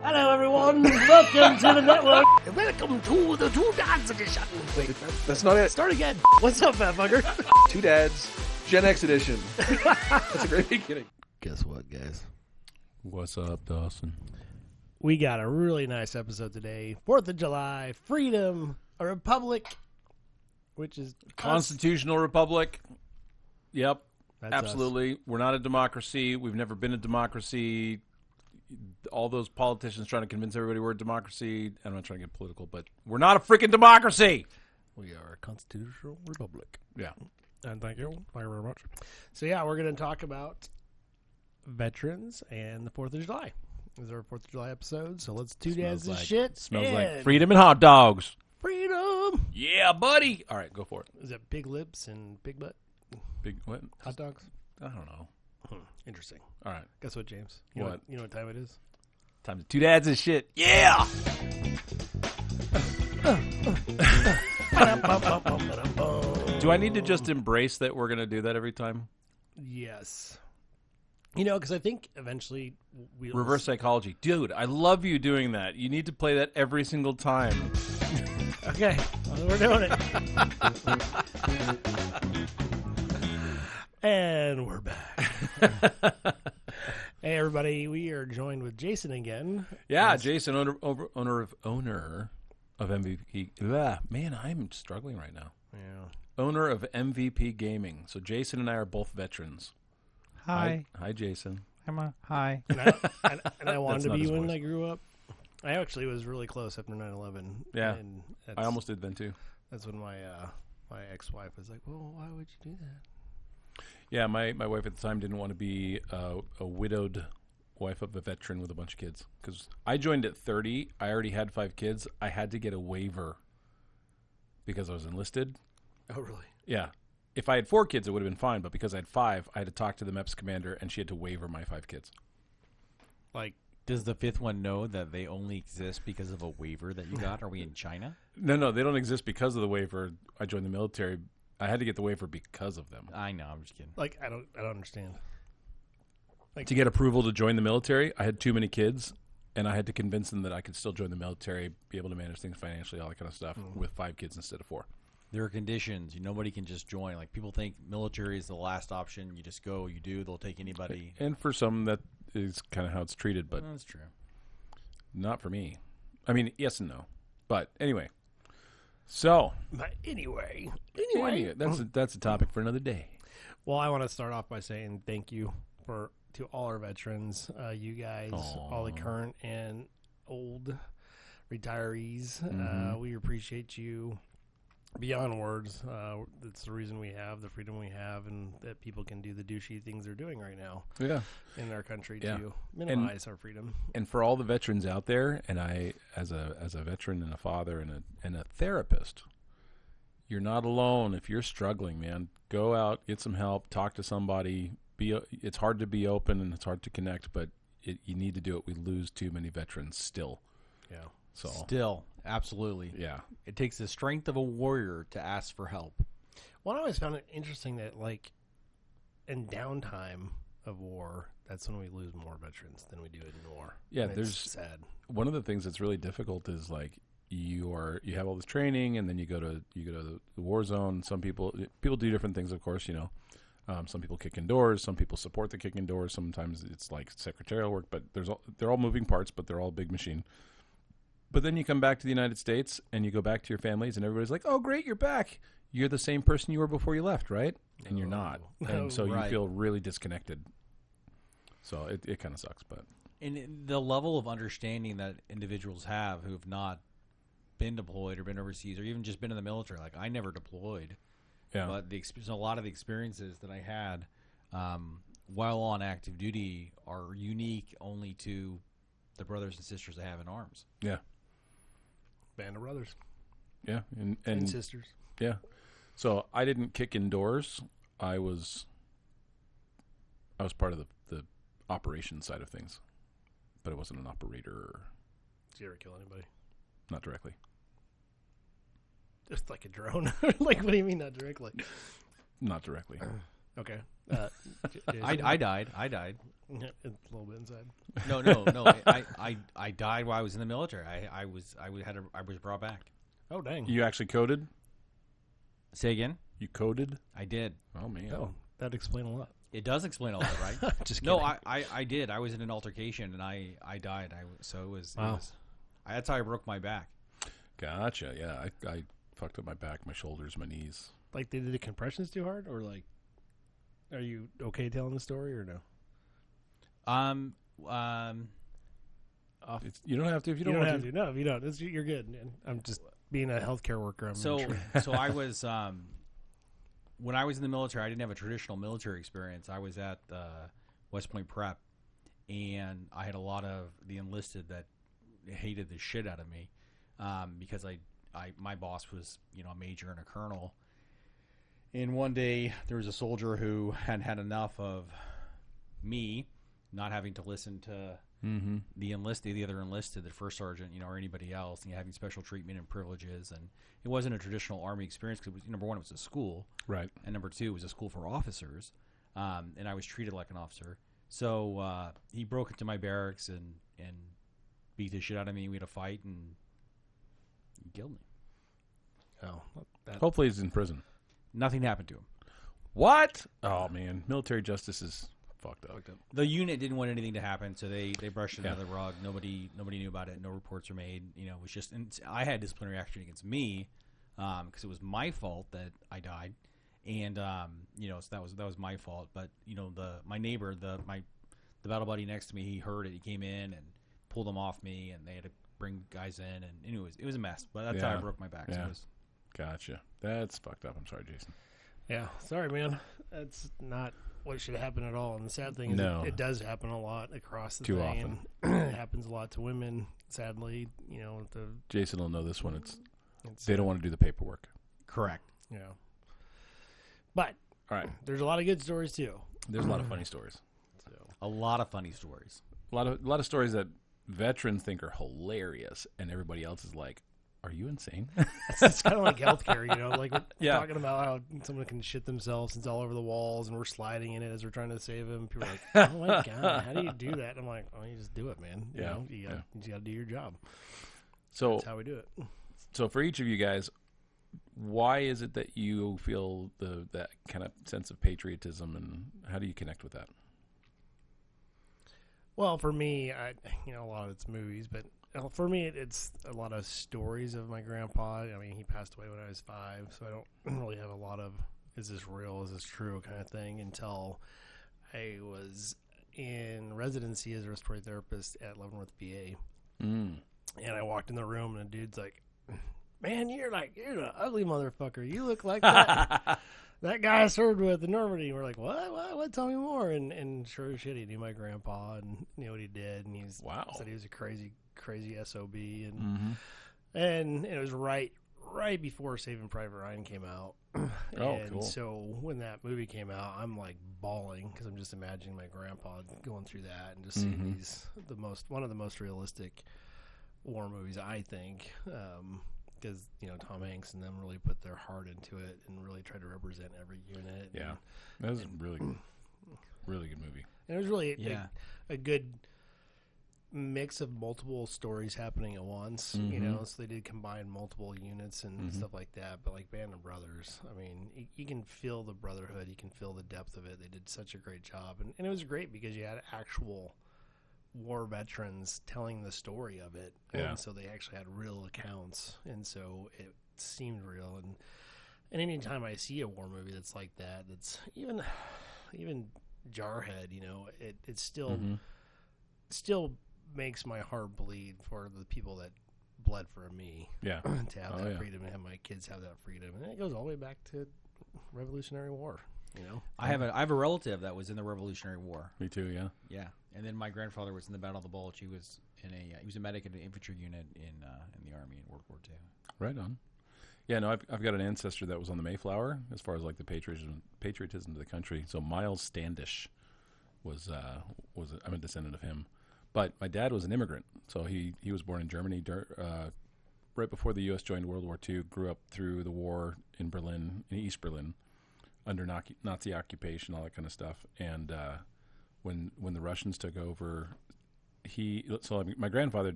Hello, everyone. Welcome to the network. Welcome to the Two Dads Edition. Wait, that's not it. Start again. What's up, fat fucker? Two Dads, Gen X Edition. That's a great beginning. Guess what, guys? What's up, Dawson? We got a really nice episode today. 4th of July, freedom, a republic, which is Constitutional Republic. Yep, That's absolutely. We're not a democracy. We've never been a democracy. All those politicians trying to convince everybody we're a democracy. I'm not trying to get political, but we're not a freaking democracy. We are a constitutional republic. Yeah. And thank you. Thank you very much. So, yeah, we're going to talk about veterans and the 4th of July. This is our 4th of July episode, so let's do dads and shit. Smells like freedom and hot dogs. Freedom! Yeah, buddy. All right, go for it. Is that big lips and big butt? Big what? Hot dogs? I don't know. Interesting. All right. Guess what, James? What? You know what time it is? Time to two dads and shit. Yeah! Do I need to just embrace that we're going to do that every time? Yes. You know, because I think eventually we'll... Reverse psychology. Dude, I love you doing that. You need to play that every single time. Okay. Well, we're doing it. And we're back. Hey, everybody. We are joined with Jason again. Yeah, Jason, owner of MVP. Man, I'm struggling right now. Yeah. Owner of MVP Gaming. So Jason and I are both veterans. Hi. Hi, Jason. Hi. And I wanted That's to not be his when voice. I grew up. I actually was really close after 9/11. Yeah. And I almost did then, too. That's when my ex-wife was like, well, why would you do that? Yeah, my wife at the time didn't want to be a widowed wife of a veteran with a bunch of kids. Because I joined at 30. I already had 5 kids. I had to get a waiver because I was enlisted. Oh, really? Yeah. If I had 4 kids, it would have been fine. But because I had 5, I had to talk to the MEPS commander, and she had to waiver my 5 kids. Like, does the 5th one know that they only exist because of a waiver that you got? Are we in China? No, they don't exist because of the waiver. I joined the military. I had to get the waiver because of them. I know. I'm just kidding. Like, I don't understand. Like, To get approval to join the military, I had too many kids, and I had to convince them that I could still join the military, be able to manage things financially, all that kind of stuff, with 5 kids instead of 4. There are conditions. Nobody can just join. Like, people think military is the last option. You just go. You do. They'll take anybody. And for some, that is kind of how it's treated, but That's true. not for me. I mean, yes and no. But anyway. So, but anyway, that's a topic for another day. Well, I want to start off by saying thank you to all our veterans, you guys, all the current and old retirees. We appreciate you beyond words. That's the reason we have the freedom we have, and that people can do the douchey things they're doing right now in our country to minimize our freedom. And for all the veterans out there, and I, as a veteran and a father and a therapist, you're not alone. If you're struggling, man, go out, get some help, talk to somebody. It's hard to be open and it's hard to connect, but you need to do it. We lose too many veterans still. Yeah. So Still, absolutely. yeah. It takes the strength of a warrior to ask for help. Well, I always found it interesting that, like, in downtime of war, that's when we lose more veterans than we do in war. Yeah, And there's it's sad. one of the things that's really difficult is like you have all this training and then you go to the war zone. Some people do different things, of course, some people kick indoors, some people support the kick indoors. Sometimes it's like secretarial work, but they're all moving parts, but they're all a big machine. But then you come back to the United States and you go back to your families and everybody's like, oh, great, you're back. You're the same person you were before you left, right? And you're not. And so you feel really disconnected. So it kind of sucks. But And the level of understanding that individuals have who have not been deployed or been overseas or even just been in the military. Like, I never deployed. yeah. But a lot of the experiences that I had while on active duty are unique only to the brothers and sisters I have in arms. Yeah. Band of brothers Yeah. and sisters. Yeah. So I didn't kick indoors. I was part of the operations side of things, but I wasn't an operator. Did you ever kill anybody? Not directly. Just like a drone. Like, what do you mean not directly? Not directly. Okay. I died. It's a little bit inside. No. I died while I was in the military. I was brought back. Oh, dang. You actually coded? Say again? You coded? I did. Oh, man. Oh, that'd explain a lot. It does explain a lot, right? Just kidding. No, I did. I was in an altercation and I died. So it was. Wow. That's how I broke my back. Gotcha. Yeah, I fucked up my back, my shoulders, my knees. Like they did the compressions too hard, or like, are you okay telling the story or no? You don't have to if you You don't don't want have to. No, if you don't, you're good. Man. I'm just being a healthcare worker. I'm So sure. so I was when I was in the military, I didn't have a traditional military experience. I was at West Point Prep, and I had a lot of the enlisted that hated the shit out of me because my boss was a major and a colonel. And one day there was a soldier who had had enough of me not having to listen to the other enlisted, the first sergeant, or anybody else, and having special treatment and privileges. And it wasn't a traditional Army experience because, number one, it was a school. Right. And number two, it was a school for officers. And I was treated like an officer. So he broke into my barracks and beat the shit out of me. We had a fight, and he killed me. Oh, Hopefully he's in prison. Nothing happened to him. What? Oh, man. Military justice is fucked up. The unit didn't want anything to happen, so they brushed it under the rug. Nobody knew about it. No reports were made. It was just, and I had disciplinary action against me because it was my fault that I died, and so that was my fault. But my neighbor, my battle buddy next to me, he heard it. He came in and pulled them off me, and they had to bring guys in, and it was a mess. But that's how I broke my back. Yeah. So it was, Gotcha. That's fucked up. I'm sorry, Jason. yeah. Sorry, man. That's not what should happen at all. And the sad thing is, it does happen a lot across the Too thing. And it happens a lot to women. Sadly, Jason will know this one. They don't want to do the paperwork. correct. But All right. there's a lot of good stories too. There's a lot of funny stories. A lot of funny stories. A lot of stories that veterans think are hilarious, and everybody else is like, "Are you insane?" It's kind of like healthcare, like we're Yeah. talking about how someone can shit themselves. It's all over the walls, and we're sliding in it as we're trying to save them. People are like, "Oh my god, how do you do that?" And I'm like, "Oh, you just do it, man. You just got to do your job." So That's how we do it. So for each of you guys, why is it that you feel that kind of sense of patriotism, and how do you connect with that? Well, for me, a lot of it's movies, but for me, it's a lot of stories of my grandpa. I mean, he passed away when I was 5, so I don't really have a lot of "is this real, is this true" kind of thing until I was in residency as a respiratory therapist at Leavenworth, VA. And I walked in the room, and a dude's like, "Man, you're an ugly motherfucker. You look like that that guy I served with in Normandy." And we're like, what? Tell me more. And sure as shit, he knew my grandpa and knew what he did. And said he was a crazy SOB. And it was right before Saving Private Ryan came out. Cool. So when that movie came out, I'm like bawling because I'm just imagining my grandpa going through that and just seeing one of the most realistic war movies, I think. Because Tom Hanks and them really put their heart into it and really tried to represent every unit. Yeah, that was a really good movie. And it was really a good mix of multiple stories happening at once. So they did combine multiple units and stuff like that. But like Band of Brothers, I mean, you can feel the brotherhood, you can feel the depth of it. They did such a great job, and it was great because you had actual war veterans telling the story of it, and so they actually had real accounts, and so it seemed real. And anytime I see a war movie that's like that, that's even Jarhead, it still makes my heart bleed for the people that bled for me. To have that freedom and have my kids have that freedom, and it goes all the way back to Revolutionary War. I have a relative that was in the Revolutionary War. Me too. Yeah. Yeah, and then my grandfather was in the Battle of the Bulge. He was a medic in an infantry unit in the Army in World War II. Right on. Yeah, no, I've got an ancestor that was on the Mayflower as far as like the patriotism to the country. So Miles Standish I'm a descendant of him, but my dad was an immigrant. So he was born in Germany right before the U.S. joined World War II. Grew up through the war in East Berlin, under Nazi occupation, all that kind of stuff. And when the Russians took over, my grandfather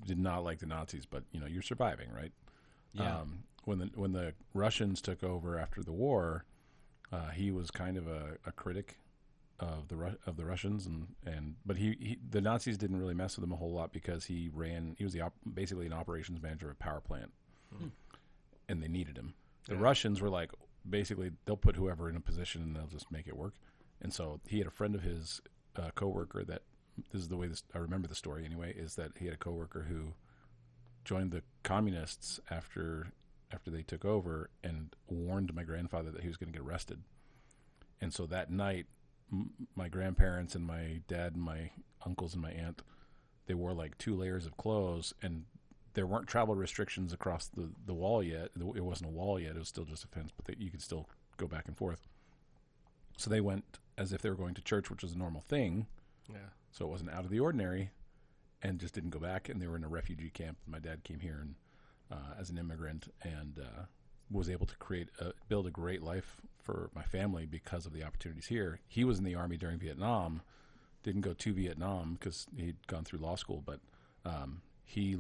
did not like the Nazis, but you're surviving, right? Yeah. When the Russians took over after the war, he was kind of a critic of the Russians, but the Nazis didn't really mess with him a whole lot because he was basically an operations manager of a power plant, and they needed him. The Russians were like, basically they'll put whoever in a position and they'll just make it work. And so he had a friend of his, coworker, that this is the way I remember the story anyway, is that he had a coworker who joined the communists after they took over and warned my grandfather that he was going to get arrested. And so that night, my grandparents and my dad and my uncles and my aunt, they wore like 2 layers of clothes, and there weren't travel restrictions across the wall yet. It wasn't a wall yet. It was still just a fence, but you could still go back and forth. So they went as if they were going to church, which was a normal thing. Yeah. So it wasn't out of the ordinary, and just didn't go back. And they were in a refugee camp. My dad came here and as an immigrant, and was able to build a great life for my family because of the opportunities here. He was in the Army during Vietnam, didn't go to Vietnam because he'd gone through law school, but he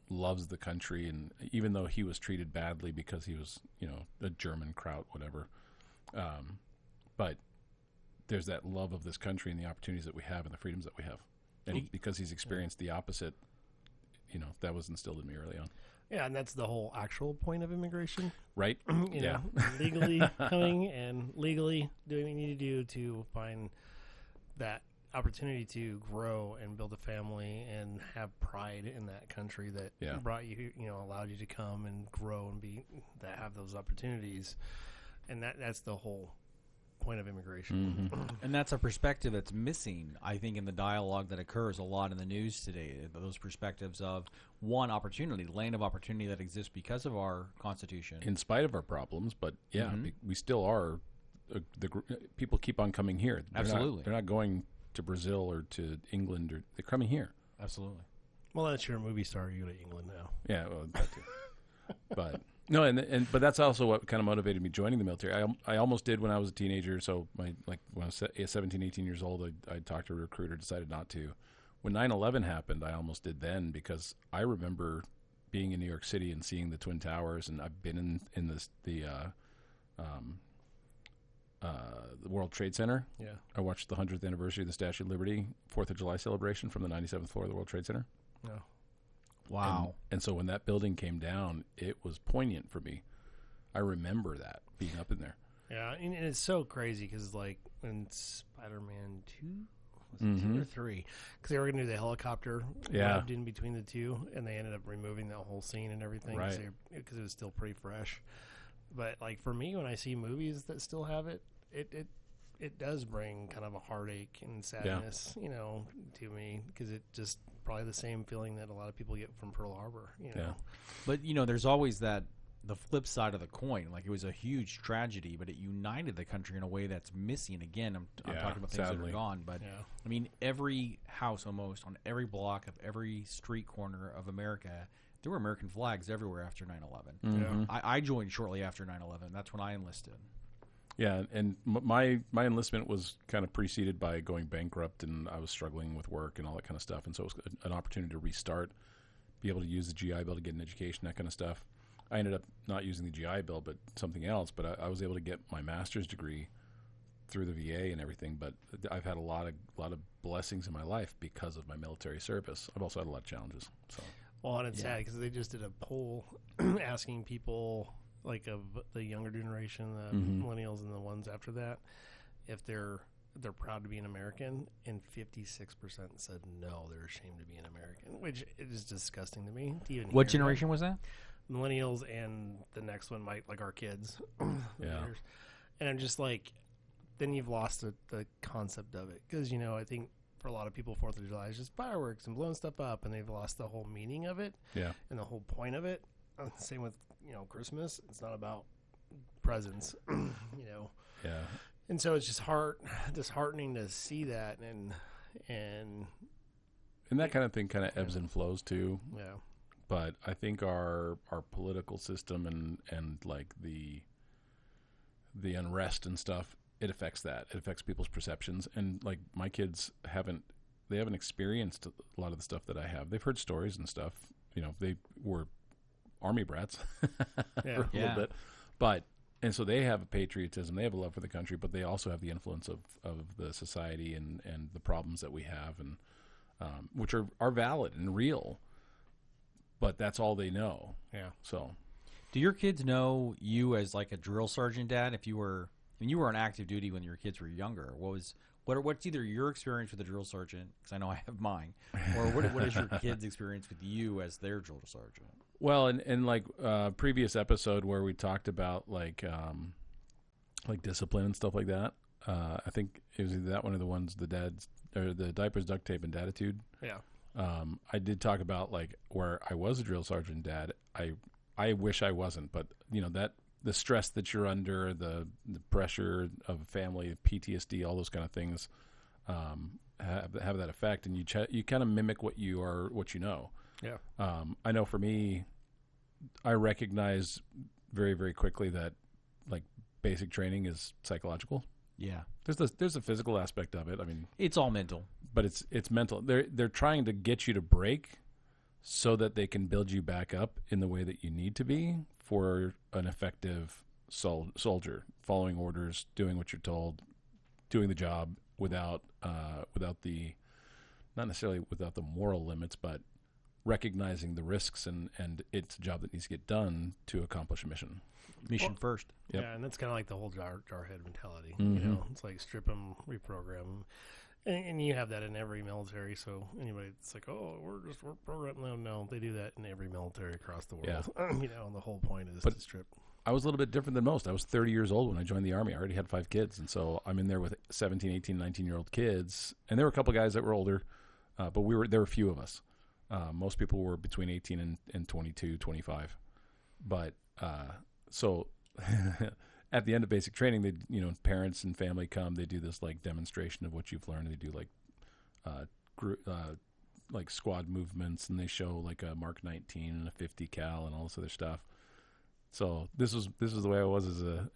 loves the country, and even though he was treated badly because he was, a German kraut, whatever, but there's that love of this country and the opportunities that we have and the freedoms that we have. And because he's experienced the opposite, that was instilled in me early on. Yeah, and that's the whole actual point of immigration. Right? Legally coming and legally doing what you need to do to find that opportunity to grow and build a family and have pride in that country that brought you, allowed you to come and grow and have those opportunities. And that's the whole point of immigration. Mm-hmm. And that's a perspective that's missing, I think, in the dialogue that occurs a lot in the news today. Those perspectives of one opportunity, land of opportunity that exists because of our Constitution. In spite of our problems, but we still are. People keep on coming here. Absolutely. They're not going to Brazil or to England, or they're coming here. Absolutely. Well, that's your movie star. You go to England now. Yeah, well, that too. But no, but that's also what kind of motivated me joining the military. I almost did when I was a teenager. So when I was 17, 18 years old, I talked to a recruiter, decided not to. When 9/11 happened, I almost did then, because I remember being in New York City and seeing the Twin Towers, and I've been in the World Trade Center. Yeah. I watched the 100th anniversary of the Statue of Liberty 4th of July celebration from the 97th floor of the World Trade Center. Yeah. Wow. And so when that building came down, it was poignant for me. I remember that, being up in there. Yeah, and it's so crazy because, like, when Spider-Man 2, was it 2 or 3? Because they were going to do the helicopter rubbed in between the two, and they ended up removing that whole scene and everything because it was still pretty fresh. But, like, for me, when I see movies that still have it, it does bring kind of a heartache and sadness, to me, because it just probably the same feeling that a lot of people get from Pearl Harbor, Yeah. But, there's always the flip side of the coin. Like, it was a huge tragedy, but it united the country in a way that's missing. Again, I'm talking about things that are gone, but I mean, every house almost on every block of every street corner of America, there were American flags everywhere after 9/11. Mm-hmm. I joined shortly after 9/11. That's when I enlisted. Yeah, and my enlistment was kind of preceded by going bankrupt, and I was struggling with work and all that kind of stuff. And so it was an opportunity to restart, be able to use the GI Bill to get an education, that kind of stuff. I ended up not using the GI Bill, but something else. But I was able to get my master's degree through the VA and everything. But I've had a lot of blessings in my life because of my military service. I've also had a lot of challenges. So. Well, and it's sad because they just did a poll asking people, like, of the younger generation, the millennials and the ones after that, if they're proud to be an American, and 56% said no, they're ashamed to be an American, which is disgusting to me. To even What hear generation that. was that? Millennials, and the next one might, like, our kids. Yeah. And I'm just like, then you've lost the concept of it, because I think for a lot of people, 4th of July is just fireworks and blowing stuff up, and they've lost the whole meaning of it and the whole point of it. Same with Christmas. It's not about presents, Yeah. And so it's just disheartening to see that, and that kind of thing kind of ebbs and flows too. Yeah. But I think our political system and like the unrest and stuff it affects that. It affects people's perceptions. And like my kids haven't experienced a lot of the stuff that I have. They've heard stories and stuff. You know, they were Army brats for a little bit, and so they have a patriotism. They have a love for the country, but they also have the influence of the society and the problems that we have, and which are valid and real. But that's all they know. Yeah. So, do your kids know you as like a drill sergeant dad? If you were, I mean, you were on active duty when your kids were younger. What's either your experience with a drill sergeant, because I know I have mine, or what is your kids' experience with you as their drill sergeant? Well, in like previous episode where we talked about like discipline and stuff like that, I think it was either that one or the ones the diapers, duct tape, and datitude. Yeah. I did talk about like where I was a drill sergeant dad. I wish I wasn't, but you know that the stress that you're under, the pressure of family, PTSD, all those kind of things have that effect, and you kind of mimic what you know. Yeah. I know for me, I recognize very, very quickly that like basic training is psychological. Yeah. There's a physical aspect of it. I mean, it's all mental, but it's mental. They're trying to get you to break so that they can build you back up in the way that you need to be for an effective soldier, following orders, doing what you're told, doing the job without the, not necessarily without the moral limits, but recognizing the risks and it's a job that needs to get done to accomplish a mission. Mission first. Yep. Yeah, and that's kind of like the whole jarhead mentality. Mm-hmm. You know, it's like strip them, reprogram them. And you have that in every military. So anybody that's like, oh, we're programming. No, they do that in every military across the world. Yeah. You know, and the whole point is to strip. I was a little bit different than most. I was 30 years old when I joined the Army. I already had 5 kids. And so I'm in there with 17, 18, 19-year-old kids. And there were a couple guys that were older, but there were a few of us. Most people were between 18 and 22, 25. But so at the end of basic training, they, you know, parents and family come. They do this like demonstration of what you've learned. They do like squad movements, and they show like a Mark 19 and a 50 cal and all this other stuff. So this was the way I was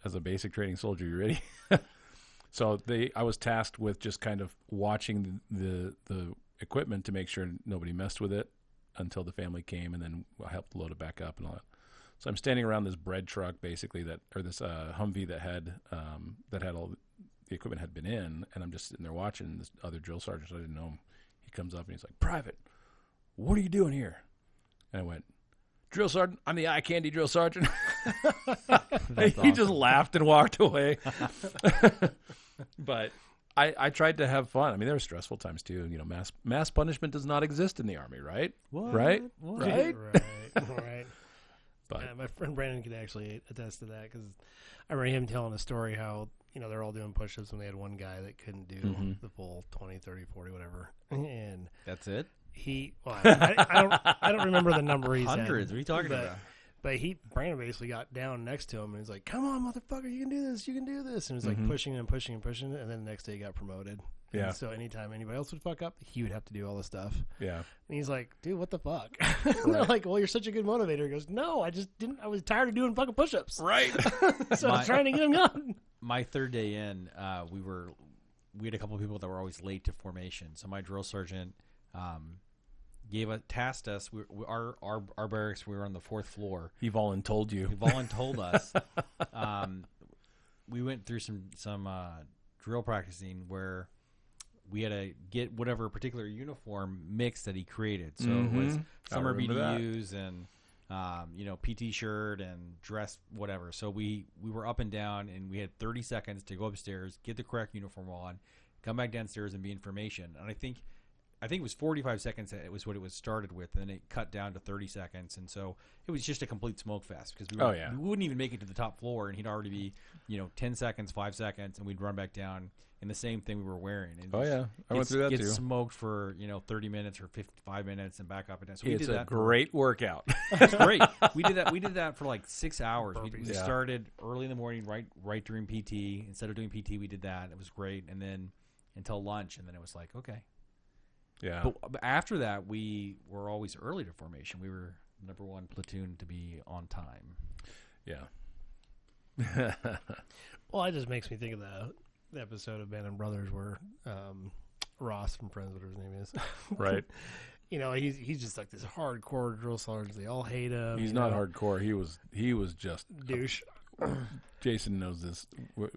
as a basic training soldier. You ready? So I was tasked with just kind of watching the equipment to make sure nobody messed with it until the family came, and then I helped load it back up and all that. So I'm standing around this bread truck, basically this Humvee that had all the equipment had been in, and I'm just sitting there watching this other drill sergeant. I didn't know him. He comes up and he's like, "Private, what are you doing here?" And I went, "Drill sergeant, I'm the eye candy drill sergeant." He just laughed and walked away. But I tried to have fun. I mean, there were stressful times too. You know, mass punishment does not exist in the Army, right? What? Right? Right. But yeah, my friend Brandon could actually attest to that, because I remember him telling a story how, you know, they're all doing push-ups and they had one guy that couldn't do the full 20, 30, 40, whatever. And that's it. I don't remember the number he said. Hundreds. What are you talking about? But Brandon basically got down next to him and he's like, "Come on, motherfucker, you can do this, you can do this." And he was like pushing and pushing and pushing, and then the next day he got promoted. Yeah. And so anytime anybody else would fuck up, he would have to do all this stuff. Yeah. And he's like, "Dude, what the fuck?" And they're like, "Well, you're such a good motivator." He goes, "No, I just didn't. I was tired of doing fucking push-ups." Right. So I was trying to get him going. My third day in, we had a couple of people that were always late to formation. So my drill sergeant tasked us. Our barracks, we were on the 4th floor. He voluntold you. He voluntold us. We went through some drill practicing where we had to get whatever particular uniform mix that he created. So it was summer BDUs and PT shirt and dress, whatever. So we were up and down, and we had 30 seconds to go upstairs, get the correct uniform on, come back downstairs, and be in formation. And I think it was 45 seconds. It was what it was started with, and then it cut down to 30 seconds. And so it was just a complete smoke fest, because we wouldn't even make it to the top floor, and he'd already be 10 seconds, 5 seconds, and we'd run back down in the same thing we were wearing. And I went through that too. Get smoked for 30 minutes or 55 minutes and back up and down. So it's a great workout. It's great. We did that for like 6 hours. We started early in the morning, right during PT. Instead of doing PT, we did that. It was great, and then until lunch, and then it was like, okay. Yeah. But after that, we were always early to formation. We were number 1 platoon to be on time. Yeah. Well, it just makes me think of the episode of Band of Brothers where Ross from Friends, whatever his name is, Right. You know, he's just like this hardcore drill sergeant. They all hate him. He's not hardcore. He was just douche. Jason knows this.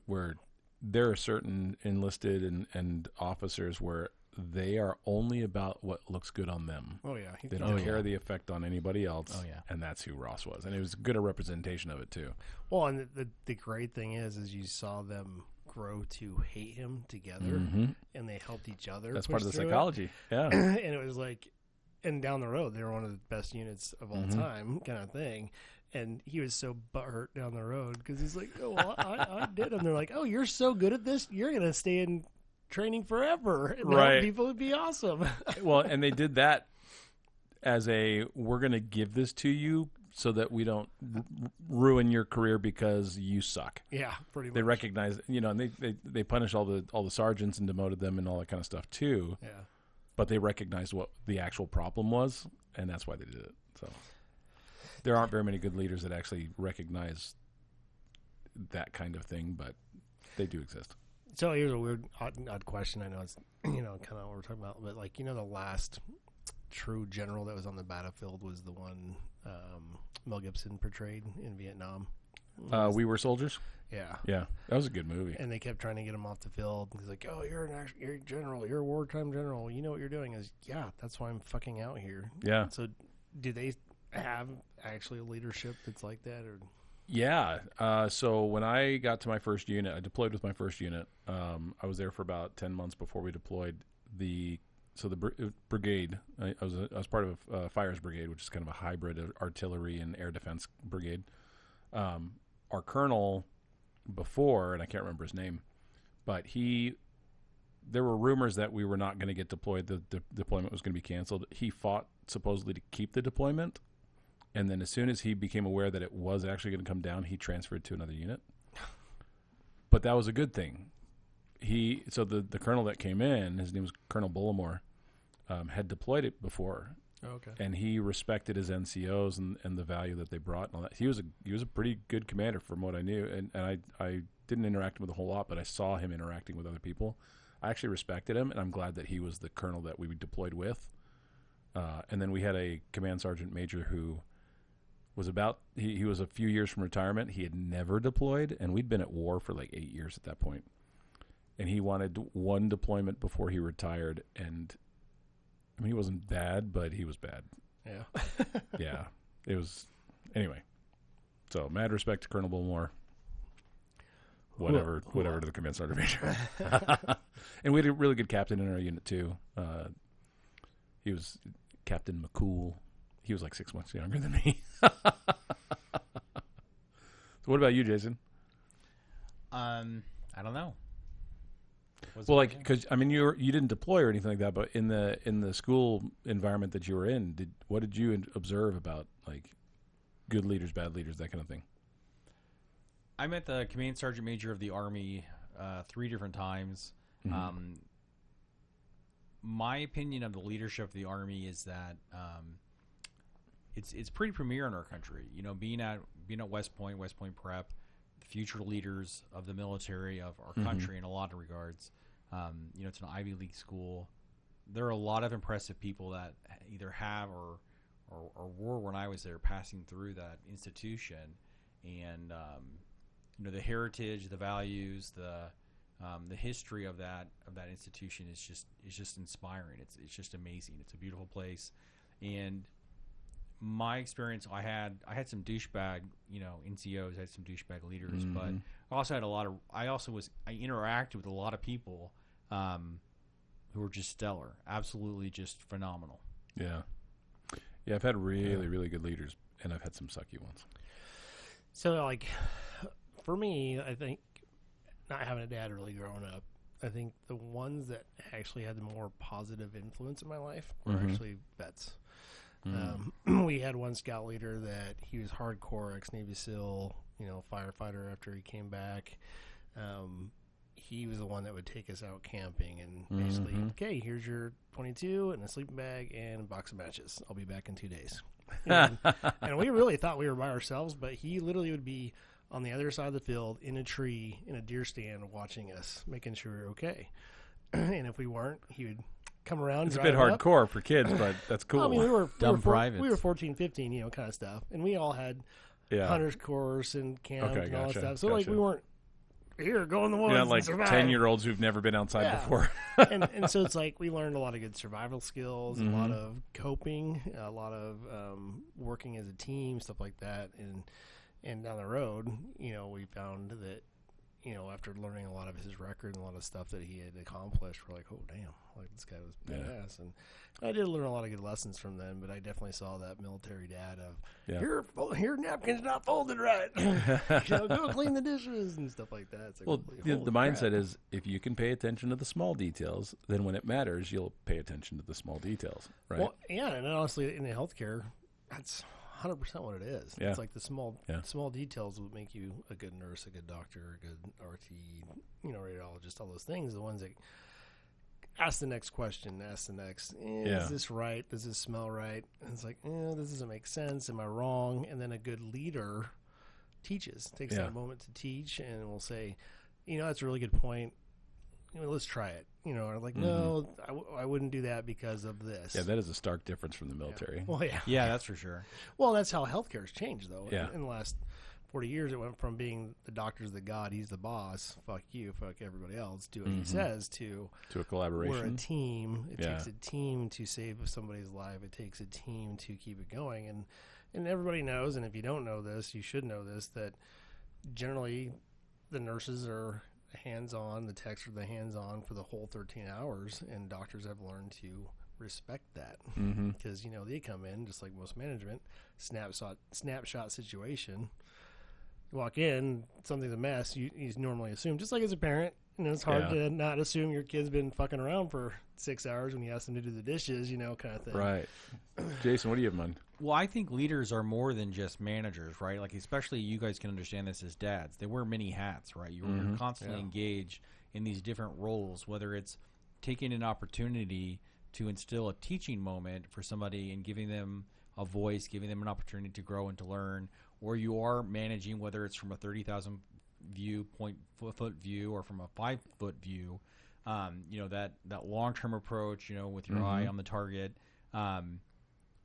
Where there are certain enlisted and officers where they are only about what looks good on them. Oh yeah, They don't care the effect on anybody else. Oh yeah, and that's who Ross was, and it was good a representation of it too. Well, and the great thing is you saw them grow to hate him together, and they helped each other. That's part of the through psychology. Yeah, and it was like, and down the road they were one of the best units of all time, kind of thing. And he was so butthurt down the road because he's like, "Oh, well, I did." And they're like, "Oh, you're so good at this, you're gonna stay in training forever." And right? People would be awesome. Well, and they did that as we're gonna give this to you so that we don't ruin your career because you suck. Yeah, pretty much. They recognize, and they punish all the sergeants and demoted them and all that kind of stuff too. Yeah, but they recognized what the actual problem was, and that's why they did it. So. There aren't very many good leaders that actually recognize that kind of thing, but they do exist. So here's a weird, odd question. I know it's, kind of what we're talking about, but like, the last true general that was on the battlefield was the one Mel Gibson portrayed in Vietnam. We Were Soldiers? Yeah. Yeah, that was a good movie. And they kept trying to get him off the field. He's like, "Oh, you're a general. You're a wartime general. You know what you're doing." Is yeah, that's why I'm fucking out here. Yeah. So do they have actually a leadership that's like that, or? Yeah. So when I got to my first unit, I deployed with my first unit. I was there for about 10 months before we deployed. The brigade. I was part of a fires brigade, which is kind of a hybrid of artillery and air defense brigade. Our colonel before, and I can't remember his name, but there were rumors that we were not going to get deployed. The deployment was going to be canceled. He fought supposedly to keep the deployment. And then as soon as he became aware that it was actually going to come down, he transferred to another unit. But that was a good thing. So the colonel that came in, his name was Colonel Bullimore, had deployed it before. Okay. And he respected his NCOs and the value that they brought and all that. He was a pretty good commander from what I knew. And I didn't interact with a whole lot, but I saw him interacting with other people. I actually respected him, and I'm glad that he was the colonel that we deployed with. And then we had a command sergeant major who was he was a few years from retirement. He had never deployed, and we'd been at war for like 8 years at that point. And he wanted one deployment before he retired, and I mean, he wasn't bad, but he was bad. Yeah. Yeah. It was, anyway. So, mad respect to Colonel Bullmore. Whatever to the command sergeant major. And we had a really good captain in our unit, too. He was Captain McCool. He was like 6 months younger than me. So what about you, Jason? I don't know. Well, like, because I mean, you didn't deploy or anything like that, but in the school environment that you were in, what did you observe about like good leaders, bad leaders, that kind of thing? I met the command sergeant major of the Army 3 different times. Mm-hmm. My opinion of the leadership of the Army is that it's pretty premier in our country. Being at West Point Prep, the future leaders of the military of our country in a lot of regards. It's an Ivy League school. There are a lot of impressive people that either have or were when I was there passing through that institution, and the heritage, the values, the history of that institution is just inspiring. It's just amazing. It's a beautiful place, and my experience, I had some douchebag, NCOs, I had some douchebag leaders, but I also had I interacted with a lot of people who were just stellar, absolutely just phenomenal. Yeah. Yeah, I've had really good leaders, and I've had some sucky ones. So, like, for me, I think not having a dad really growing up, I think the ones that actually had the more positive influence in my life were actually vets. We had one scout leader that he was hardcore ex-Navy SEAL, firefighter after he came back. He was the one that would take us out camping and basically, okay, here's your 22 and a sleeping bag and a box of matches. I'll be back in 2 days. And we really thought we were by ourselves, but he literally would be on the other side of the field in a tree in a deer stand watching us, making sure we're okay. And if we weren't, he would come around. It's a bit hardcore for kids, but that's cool. I mean, we were privates. We were 14, 15, you know, kind of stuff, and we all had hunter's course and camp and all that stuff. So like we weren't here go in the woods. You're not like 10-year-olds who've never been outside before. and so it's like we learned a lot of good survival skills, a lot of coping, a lot of working as a team, stuff like that. And down the road, you know, we found that, you know, after learning a lot of his record and a lot of stuff that he had accomplished, we're like, oh, damn, like this guy was badass. And I did learn a lot of good lessons from them, but I definitely saw that military dad of, your napkin's not folded right. You know, go clean the dishes and stuff like that. It's like, well, the mindset is if you can pay attention to the small details, then when it matters, you'll pay attention to the small details, right? Well, yeah, and honestly, in the healthcare, that's 100% what it is. Yeah. It's like the small details will make you a good nurse, a good doctor, a good RT, you know, radiologist, all those things. The ones that ask the next question, ask the next, is this right? Does this smell right? And it's like, this doesn't make sense. Am I wrong? And then a good leader takes that moment to teach and will say, you know, that's a really good point. You know, let's try it. You know, or like, no, I wouldn't do that because of this. Yeah, that is a stark difference from the military. Yeah. Well, yeah, that's for sure. Well, that's how healthcare has changed, though. Yeah. In the last 40 years, it went from being the doctor's the god, he's the boss, fuck you, fuck everybody else, do what he says, to a collaboration. We're a team. It takes a team to save somebody's life. It takes a team to keep it going. And everybody knows, and if you don't know this, you should know this, that generally the nurses are hands-on, the techs are the hands-on for the whole 13 hours, and doctors have learned to respect that because, you know, they come in just like most management, snapshot situation. You walk in, something's a mess, you normally assume, just like as a parent, you know, it's hard to not assume your kid's been fucking around for 6 hours when you ask them to do the dishes, you know, kind of thing. Right. Jason, what do you have in mind? Well, I think leaders are more than just managers, right? Like, especially you guys can understand this as dads. They wear many hats, right? You're constantly engaged in these different roles, whether it's taking an opportunity to instill a teaching moment for somebody and giving them a voice, giving them an opportunity to grow and to learn, or you are managing, whether it's from a 30,000 foot view or from a 5 foot view, you know, that long-term approach, you know, with your eye on the target.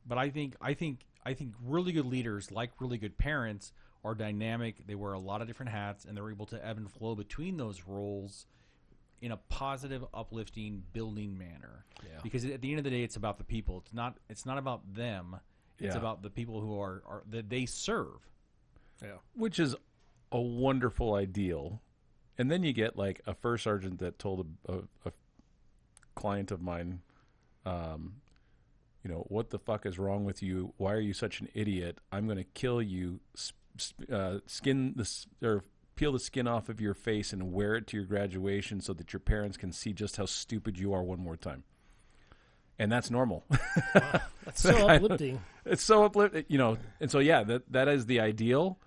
But I think really good leaders, like really good parents, are dynamic. They wear a lot of different hats, and they're able to ebb and flow between those roles in a positive, uplifting, building manner. Yeah. Because at the end of the day, it's about the people. It's not about them. It's about the people who are that they serve. Yeah. Which is a wonderful ideal. And then you get like a first sergeant that told a client of mine, you know, what the fuck is wrong with you? Why are you such an idiot? I'm going to kill you, peel the skin off of your face and wear it to your graduation so that your parents can see just how stupid you are one more time. And that's normal. Wow, that's so uplifting. It's so uplifting, you know. And so, that is the ideal.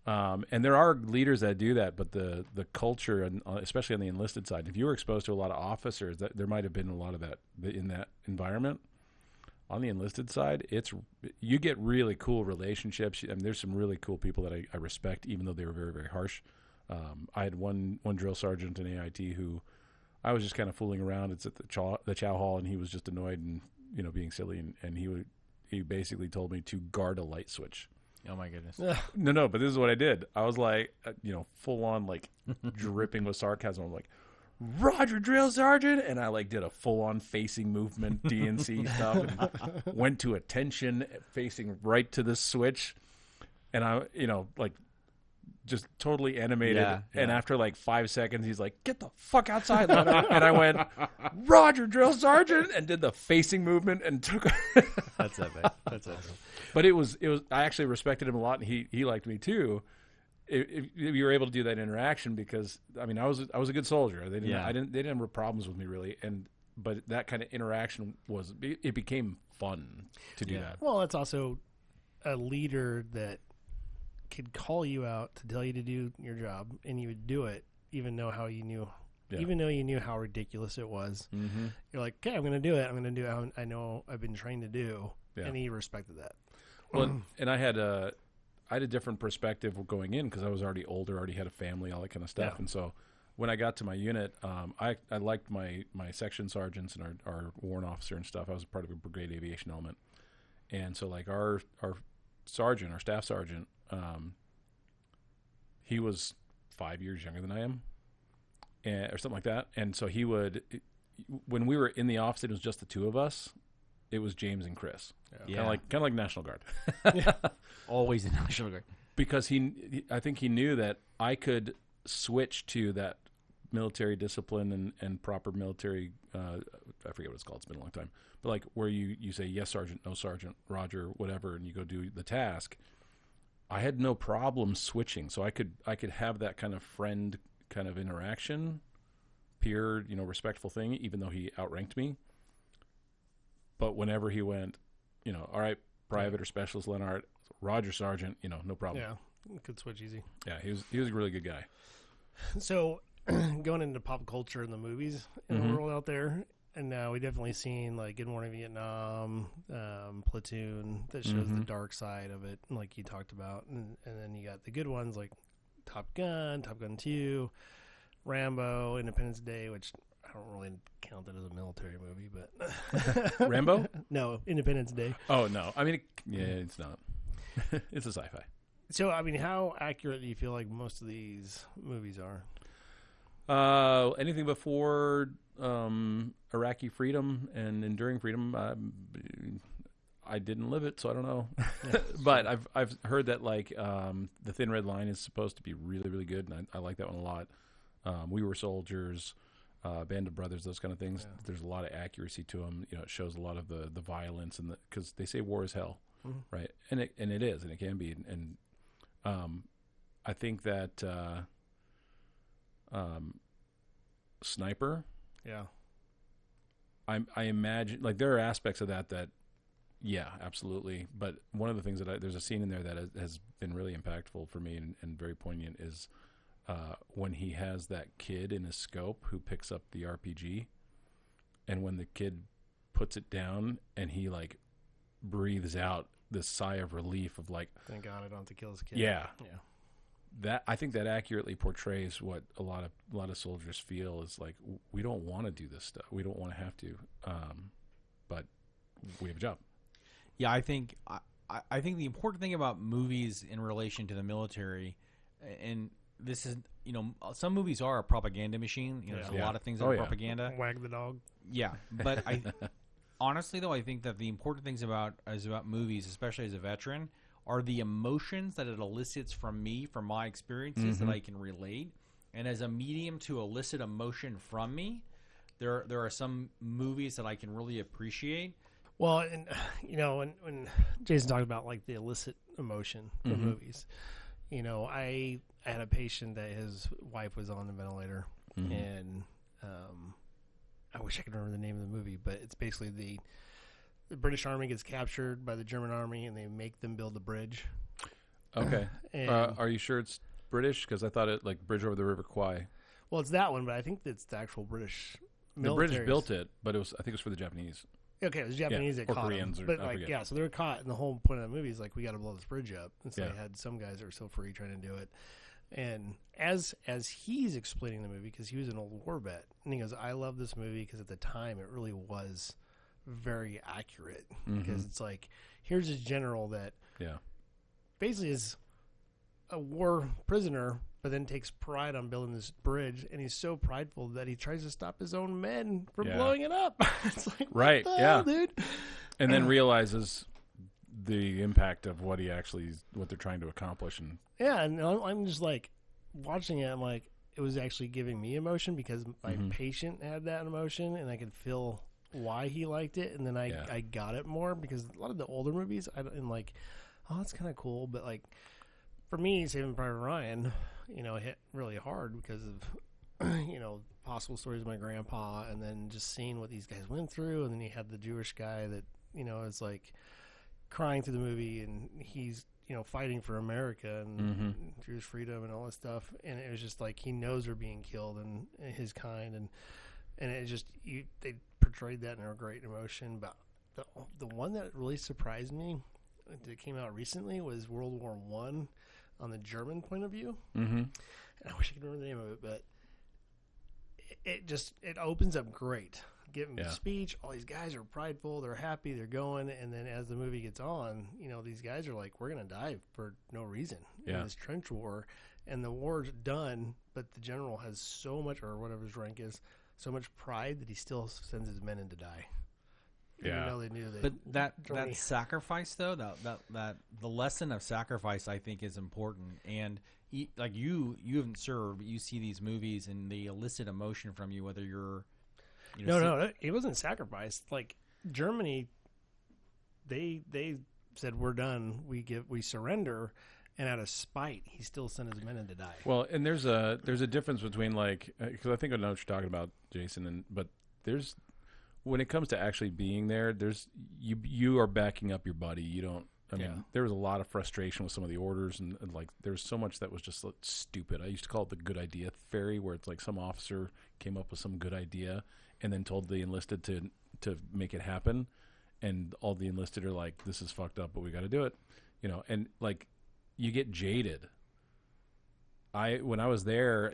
And there are leaders that do that, but the culture, and especially on the enlisted side, if you were exposed to a lot of officers, there might have been a lot of that in that environment. On the enlisted side, you get really cool relationships. I mean, there's some really cool people that I respect, even though they were very, very harsh. I had one drill sergeant in AIT who I was just kind of fooling around. It's at the chow hall, and he was just annoyed and, you know, being silly, and he basically told me to guard a light switch. Oh my goodness! No, but this is what I did. I was like, you know, full on like dripping with sarcasm. I'm like, Roger, drill sergeant, and I like did a full on facing movement, DNC stuff, and went to attention, facing right to the switch, and I, you know, like just totally animated. Yeah. And after like 5 seconds, he's like, "Get the fuck outside!" And I went, "Roger, drill sergeant," and did the facing movement and took. That's epic. That's awesome. But it was. I actually respected him a lot, and he liked me too. If you were able to do that interaction, because I mean, I was a good soldier. They didn't have problems with me really, but that kind of interaction it became fun to do that. Well, it's also a leader that could call you out to tell you to do your job, and you would do it, even though you knew how ridiculous it was. Mm-hmm. You're like, okay, I'm going to do it. I'm going to do it. I know I've been trained to do, and he respected that. Well, and I had had a different perspective going in because I was already older, already had a family, all that kind of stuff. Yeah. And so when I got to my unit, I liked my section sergeants and our warrant officer and stuff. I was a part of a brigade aviation element. And so like our sergeant, our staff sergeant, he was 5 years younger than I am, or something like that. And so he would, when we were in the office, it was just the two of us. It was James and Chris. Yeah. Kind of like National Guard. Always in National Guard. Because I think he knew that I could switch to that military discipline and proper military, I forget what it's called, it's been a long time, but like where you say, yes, Sergeant, no, Sergeant, Roger, whatever, and you go do the task. I had no problem switching. So I could have that kind of friend kind of interaction, peer, respectful thing, even though he outranked me. But whenever he went, all right, private or specialist Leonard, Roger, Sergeant, no problem. Yeah, could switch easy. Yeah, he was a really good guy. So going into pop culture and the movies in the world out there, and now we definitely seen like Good Morning Vietnam, Platoon, that shows the dark side of it, like you talked about, and then you got the good ones like Top Gun 2, Rambo, Independence Day, which I don't really count that as a military movie, but Rambo? No, Independence Day. Oh no, I mean, it's not. It's a sci-fi. So I mean, how accurate do you feel like most of these movies are? Anything before Iraqi freedom and enduring freedom, I didn't live it, so I don't know. Yeah, but I've heard that like The Thin Red Line is supposed to be really, really good, and I like that one a lot. We Were Soldiers, Band of Brothers, those kind of things. Yeah. There's a lot of accuracy to them. It shows a lot of the violence and because they say war is hell, right? And it is, and it can be. And I think that Sniper. Yeah. I imagine like there are aspects of that yeah, absolutely. But one of the things that there's a scene in there that has been really impactful for me and very poignant is when he has that kid in his scope who picks up the RPG, and when the kid puts it down and he like breathes out this sigh of relief of like, thank God I don't have to kill this kid. Yeah. Yeah. That I think that accurately portrays what a lot of soldiers feel is like, we don't want to do this stuff. We don't want to have to, but we have a job. Yeah, I think the important thing about movies in relation to the military, and this is, some movies are a propaganda machine. There's a lot of things that are propaganda. Wag the dog. Yeah, but honestly though, I think that the important things about movies, especially as a veteran, are the emotions that it elicits from me, from my experiences that I can relate. And as a medium to elicit emotion from me, there are some movies that I can really appreciate. Well, and when Jason talked about like the illicit emotion of movies, I had a patient that his wife was on the ventilator, and I wish I could remember the name of the movie, but it's basically the British Army gets captured by the German Army, and they make them build a bridge. Okay. Are you sure it's British? Because I thought it like Bridge over the River Kwai. Well, it's that one, but I think it's the actual British military. The British built it, but I think it was for the Japanese. Okay, it was Japanese that or caught Koreans, them. or But I like, forget. yeah, so they were caught, and the whole point of the movie is like, we got to blow this bridge up. And so they had some guys that were so free trying to do it. And as he's explaining the movie, because he was an old war vet, and he goes, I love this movie because at the time it really was very accurate. Because it's like, here's this general that basically is a war prisoner, but then takes pride on building this bridge, and he's so prideful that he tries to stop his own men from blowing it up. It's like, right, what the hell, dude? And then realizes the impact of what they're trying to accomplish. And and I'm just like watching it. I'm like, it was actually giving me emotion because my patient had that emotion, and I could feel why he liked it. And then I got it more because a lot of the older movies, I'm like, oh, that's kind of cool, but like for me, Saving Private Ryan, hit really hard because of possible stories of my grandpa, and then just seeing what these guys went through. And then you had the Jewish guy that is like crying through the movie, and he's fighting for America and Jewish freedom and all this stuff. And it was just like, he knows they're being killed and his kind, and it just they portrayed that in a great emotion. But the one that really surprised me that came out recently was World War One on the German point of view. Mm-hmm. And I wish I could remember the name of it, but it opens up great. Giving a speech, all these guys are prideful, they're happy, they're going, and then as the movie gets on, these guys are like, we're going to die for no reason in this trench war, and the war's done, but the general has so much, or whatever his rank is, so much pride that he still sends his men in to die. Yeah. They knew but that sacrifice, though, that the lesson of sacrifice, I think, is important. And like you haven't served, but you see these movies and they elicit emotion from you, whether you're no, it wasn't sacrifice. Like Germany, they said we're done. We surrender, and out of spite, he still sent his men in to die. Well, and there's a difference between because I think I know what you're talking about, Jason, but there's when it comes to actually being there, there's you are backing up your buddy. You don't. I mean, there was a lot of frustration with some of the orders, and like there's so much that was just like, stupid. I used to call it the good idea theory, where it's like some officer came up with some good idea and then told the enlisted to make it happen, and all the enlisted are like, "This is fucked up, but we got to do it," And like, you get jaded. When I was there,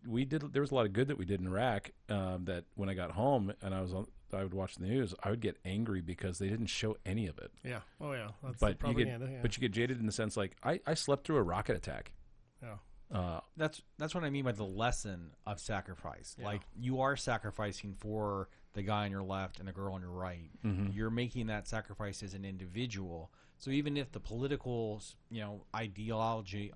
we did. There was a lot of good that we did in Iraq. That when I got home and I would watch the news, I would get angry because they didn't show any of it. Yeah. Oh yeah. That's but the propaganda, but you get jaded in the sense like I slept through a rocket attack. Yeah. That's what I mean by the lesson of sacrifice. Yeah. Like you are sacrificing for the guy on your left and the girl on your right. Mm-hmm. You're making that sacrifice as an individual. So even if the political, ideology,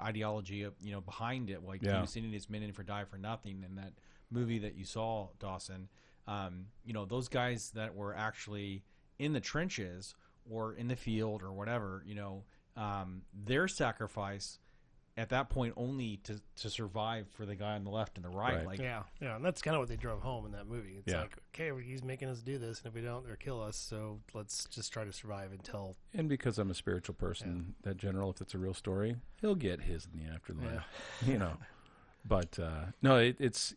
behind it, like he was sending his men in for die for nothing, in that movie that you saw, Dawson, those guys that were actually in the trenches or in the field or whatever, their sacrifice at that point only to survive for the guy on the left and the right. Like, yeah, and that's kind of what they drove home in that movie. It's like, okay, he's making us do this, and if we don't, they'll kill us. So let's just try to survive until. And because I'm a spiritual person, that general, if it's a real story, he'll get his in the afterlife. But no, it's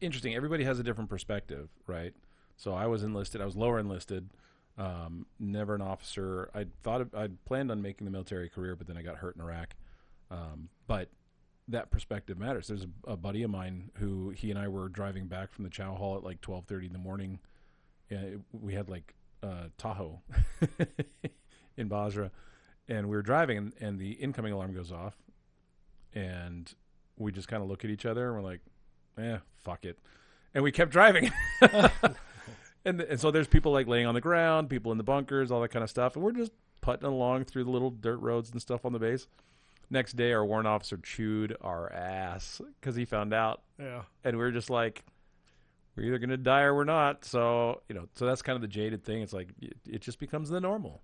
interesting. Everybody has a different perspective, right? So I was enlisted. I was lower enlisted. Never an officer. I'd planned on making the military career, but then I got hurt in Iraq. But that perspective matters. There's a buddy of mine who he and I were driving back from the chow hall at like 12:30 in the morning. We had like Tahoe in Basra, and we were driving, and the incoming alarm goes off, and we just kind of look at each other, and we're like, fuck it. And we kept driving. and so there's people like laying on the ground, people in the bunkers, all that kind of stuff. And we're just putting along through the little dirt roads and stuff on the base. Next day, our warrant officer chewed our ass because he found out. Yeah. And we were just like, we're either going to die or we're not. So, so that's kind of the jaded thing. It's like, it just becomes the normal.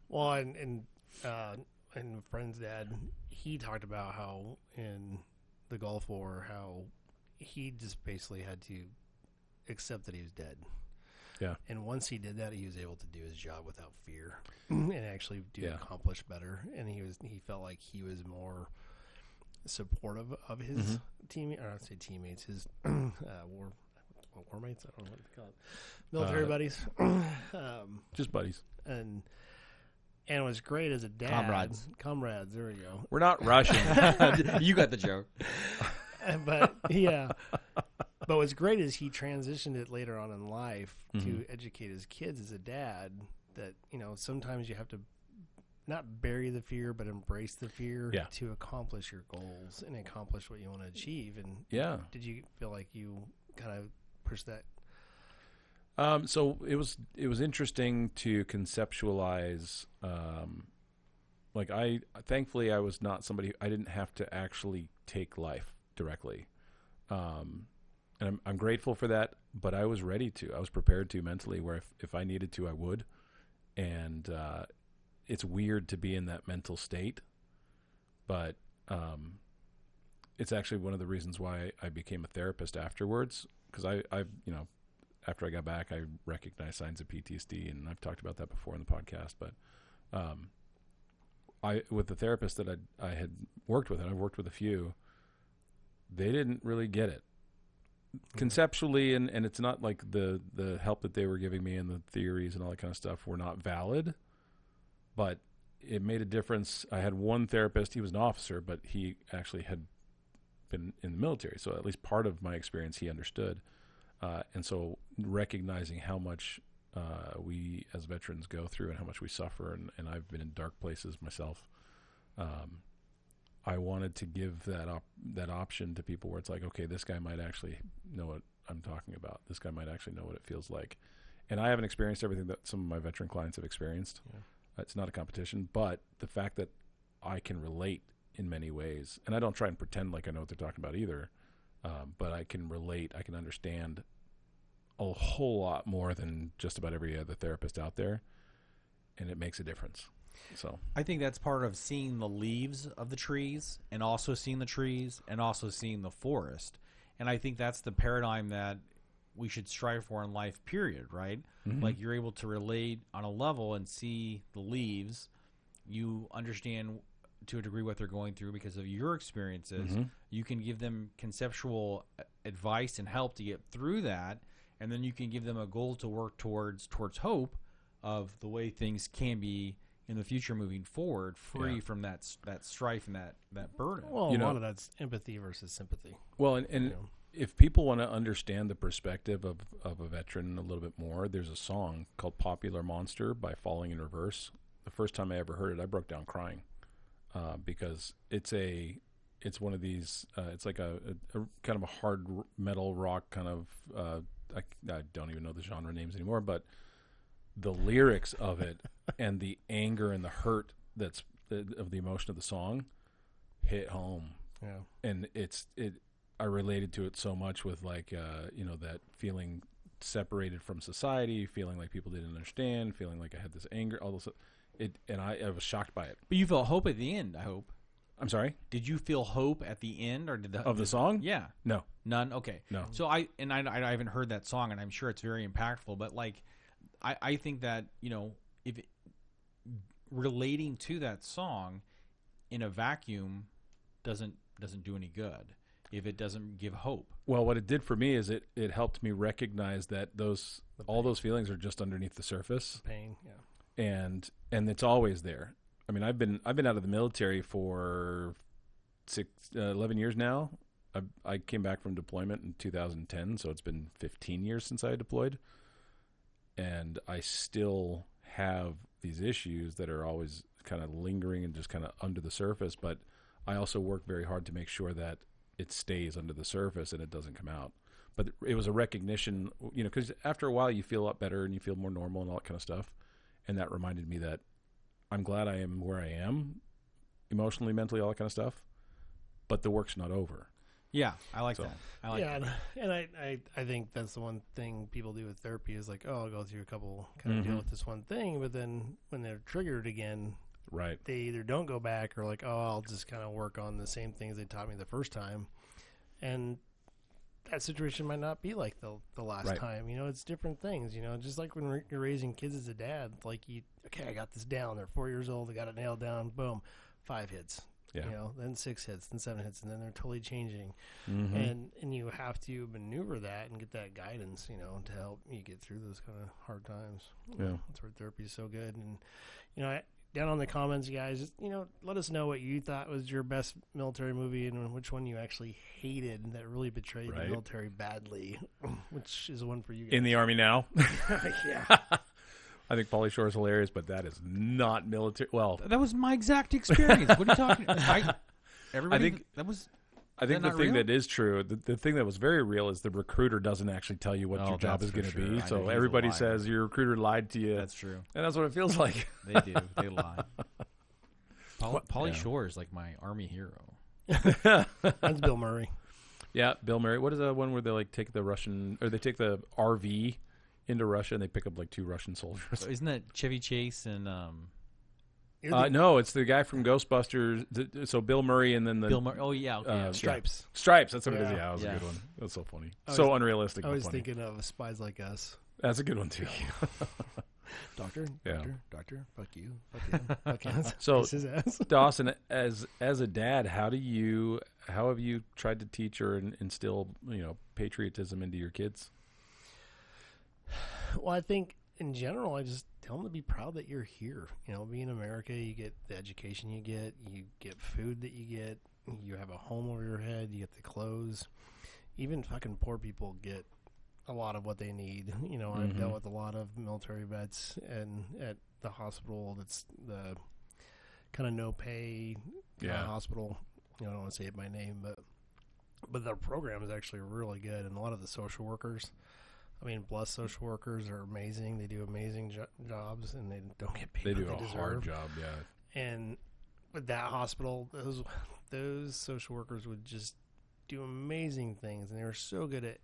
Well, and a friend's dad, he talked about how in the Gulf War, how he just basically had to accept that he was dead. Yeah. And once he did that, he was able to do his job without fear and actually accomplish better. And he felt like he was more supportive of his teammates, or I'd say teammates, his warmates, I don't know what to call it, military buddies. Just buddies. And it was great as a dad. Comrades, there we go. We're not Russian. You got the joke. But, yeah. But what's great is he transitioned it later on in life to educate his kids as a dad that, sometimes you have to not bury the fear, but embrace the fear to accomplish your goals and accomplish what you want to achieve. And did you feel like you kind of pushed that? So it was interesting to conceptualize. Thankfully I was not somebody. I didn't have to actually take life directly. And I'm grateful for that, but I was ready to. I was prepared to mentally, where if I needed to, I would. And it's weird to be in that mental state, but it's actually one of the reasons why I became a therapist afterwards, because I after I got back, I recognized signs of PTSD, and I've talked about that before in the podcast. But with the therapist that I had worked with, and I've worked with a few, they didn't really get it. Conceptually, and it's not like the help that they were giving me and the theories and all that kind of stuff were not valid, but it made a difference. I had one therapist. He was an officer, but he actually had been in the military. So at least part of my experience he understood. And so recognizing how much we as veterans go through and how much we suffer, and I've been in dark places myself, I wanted to give that option to people where it's like, okay, this guy might actually know what I'm talking about. This guy might actually know what it feels like. And I haven't experienced everything that some of my veteran clients have experienced. Yeah. It's not a competition, but the fact that I can relate in many ways, and I don't try and pretend like I know what they're talking about either, but I can relate, I can understand a whole lot more than just about every other therapist out there, and it makes a difference. So I think that's part of seeing the leaves of the trees, and also seeing the trees, and also seeing the forest. And I think that's the paradigm that we should strive for in life, period, right? Mm-hmm. Like, you're able to relate on a level and see the leaves. You understand to a degree what they're going through because of your experiences. Mm-hmm. You can give them conceptual advice and help to get through that, and then you can give them a goal to work towards hope of the way things can be in the future moving forward, free from that strife and that burden. Well, a lot of that's empathy versus sympathy. Well, and if people want to understand the perspective of a veteran a little bit more, there's a song called Popular Monster by Falling in Reverse. The first time I ever heard it, I broke down crying because it's one of these, it's like a kind of a hard metal rock kind of, I don't even know the genre names anymore, but the lyrics of it and the anger and the hurt of the emotion of the song hit home. Yeah. And I related to it so much with like, that feeling separated from society, feeling like people didn't understand, feeling like I had this anger, all this, and I was shocked by it. But you felt hope at the end, I hope. I'm sorry? Did you feel hope at the end, or of the song? Yeah. No. None? Okay. No. So I haven't heard that song, and I'm sure it's very impactful, but like, I think that, if relating to that song in a vacuum doesn't do any good if it doesn't give hope. Well, what it did for me is it helped me recognize that all those feelings are just underneath the surface. Pain, yeah. And it's always there. I mean, I've been out of the military for 11 years now. I came back from deployment in 2010, so it's been 15 years since I deployed. And I still have these issues that are always kind of lingering and just kind of under the surface. But I also work very hard to make sure that it stays under the surface and it doesn't come out. But it was a recognition, because after a while you feel a lot better and you feel more normal and all that kind of stuff. And that reminded me that I'm glad I am where I am, emotionally, mentally, all that kind of stuff. But the work's not over. Yeah, I like that. I like that. And I think that's the one thing people do with therapy is like, oh, I'll go through a couple, kind of deal with this one thing, but then when they're triggered again, right, they either don't go back or like, oh, I'll just kind of work on the same things they taught me the first time, and that situation might not be like the last time. It's different things. Just like when you're raising kids as a dad, like I got this down. They're 4 years old. I got it nailed down. Boom, 5 hits. Yeah. Then 6 hits, then 7 hits, and then they're totally changing. Mm-hmm. And you have to maneuver that and get that guidance, to help you get through those kind of hard times. Yeah. That's where therapy is so good. And, down on the comments, you guys, let us know what you thought was your best military movie and which one you actually hated that really betrayed the military badly, which is one for you guys. In the Army now. Yeah. I think Pauly Shore is hilarious, but that is not military. Well, that was my exact experience. What are you talking about? I think the thing that is true, the thing that was very real is the recruiter doesn't actually tell you what your job is going to be. So everybody says your recruiter lied to you. That's true. And that's what it feels like. They do. They lie. Pauly Shore is like my Army hero. That's Bill Murray. Yeah, Bill Murray. What is that one where they like take the RV into Russia and they pick up like 2 Russian soldiers? So isn't that Chevy Chase and no, it's the guy from Ghostbusters. So Bill Murray and then Bill Murray. Oh yeah, okay. Stripes. Yeah. Stripes. That's what it is. Yeah, that was a good one. That's so funny. So unrealistic. I was funny. thinking of Spies Like Us. That's a good one too. Doctor, fuck you, fuck him. So Dawson, as a dad, how have you tried to teach or instill patriotism into your kids? Well, I think in general, I just tell them to be proud that you're here. You know, being in America, you get the education you get food that you get, you have a home over your head, you get the clothes. Even fucking poor people get a lot of what they need. You know, I've dealt with a lot of military vets, and at the hospital, that's the kind of no pay hospital. You know, I don't want to say it by name, but their program is actually really good, and a lot of the social workers. I mean, blessed social workers are amazing. They do amazing jobs, and they don't get paid. They do what a deserve. hard job, yeah. And with that hospital, those social workers would just do amazing things, and they were so good at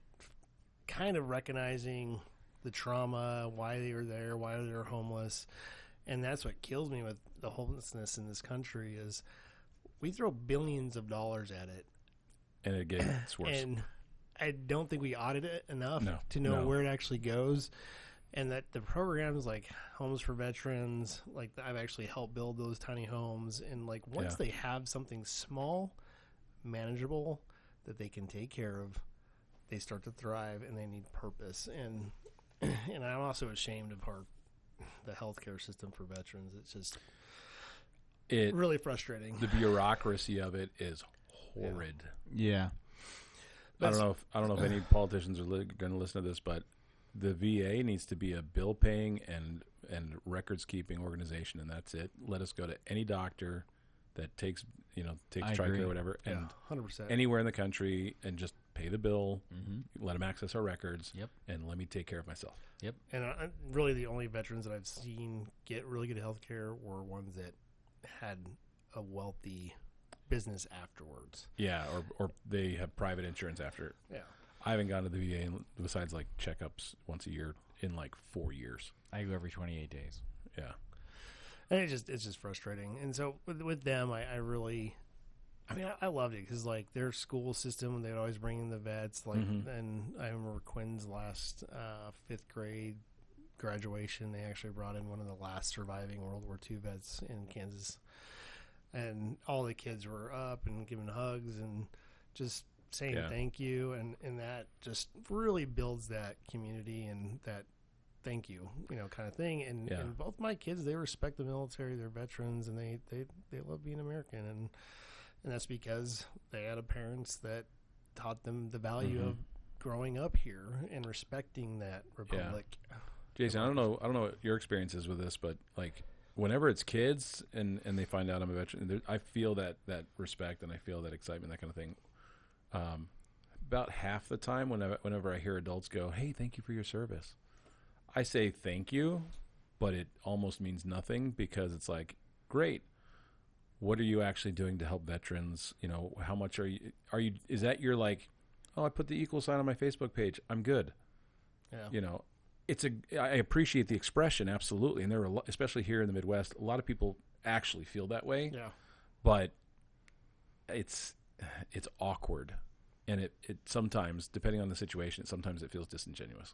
kind of recognizing the trauma, why they were there, why they were homeless. And that's what kills me with the homelessness in this country is we throw billions of dollars at it. And it gets worse. And I don't think we audit it enough to know where it actually goes. And that the programs like Homes for Veterans, like I've actually helped build those tiny homes. And like once they have something small, manageable, that they can take care of, they start to thrive, and they need purpose. And I'm also ashamed of the healthcare system for veterans. It's just really frustrating. The bureaucracy of it is horrid. Yeah. I don't know if any politicians are going to listen to this, but the VA needs to be a bill paying and records keeping organization, and that's it. Let us go to any doctor that takes TRICARE or whatever, and 100%. anywhere in the country, and just pay the bill, let them access our records, and let me take care of myself. Yep. And really the only veterans that I've seen get really good health care were ones that had a wealthy business afterwards. Yeah, or they have private insurance after. Yeah. I haven't gone to the VA besides like checkups once a year in like 4 years. I go every 28 days. Yeah. And it's just frustrating. And so with them, I really, I mean, I loved it because like their school system, they'd always bring in the vets. Like, and I remember Quinn's last 5th grade graduation, they actually brought in one of the last surviving World War II vets in Kansas, and all the kids were up and giving hugs and just saying thank you, and that just really builds that community and that thank you, kind of thing. And both my kids, they respect the military, they're veterans, and they love being American, and that's because they had parents that taught them the value of growing up here and respecting that republic. Yeah. Jason, I don't know what your experience is with this, but like whenever it's kids and they find out I'm a veteran, I feel that respect and I feel that excitement, that kind of thing. About half the time whenever I hear adults go, "Hey, thank you for your service," I say thank you, but it almost means nothing because it's like, great. What are you actually doing to help veterans? How much are you, is that your like, oh, I put the equal sign on my Facebook page, I'm good. Yeah. I appreciate the expression, absolutely. And there are, especially here in the Midwest, a lot of people actually feel that way. Yeah. But it's awkward. And it sometimes, depending on the situation, sometimes it feels disingenuous.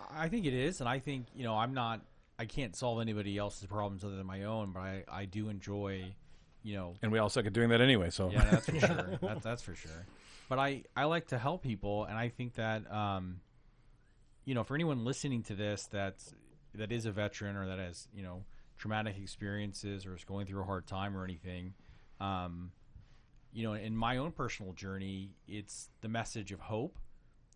I think it is. And I think, I can't solve anybody else's problems other than my own, but I do enjoy, And we all suck at doing that anyway, so. Yeah, that's for sure. That's for sure. But I like to help people, and I think that, for anyone listening to this that is a veteran or that has, traumatic experiences or is going through a hard time or anything, in my own personal journey, it's the message of hope